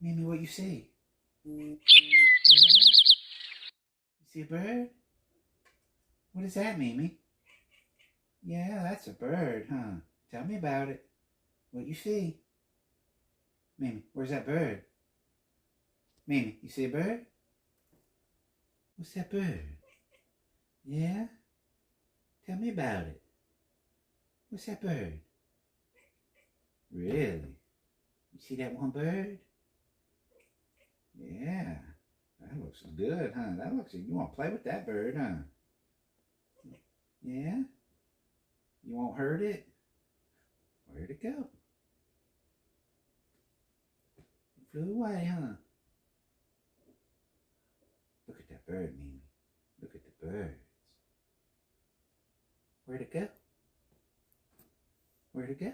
Mimi, what you see? Yeah? You see a bird? What is that, Mimi? Yeah, that's a bird, huh? Tell me about it. What you see? Mimi, where's that bird? Mimi, you see a bird? What's that bird? Yeah? Tell me about it. What's that bird? Really? You see that one bird? Yeah. That looks good, huh? You want to play with that bird, huh? Yeah? You won't hurt it? Where'd it go? It flew away, huh? Look at that bird, Mimi. Look at the birds. Where'd it go? Where'd it go?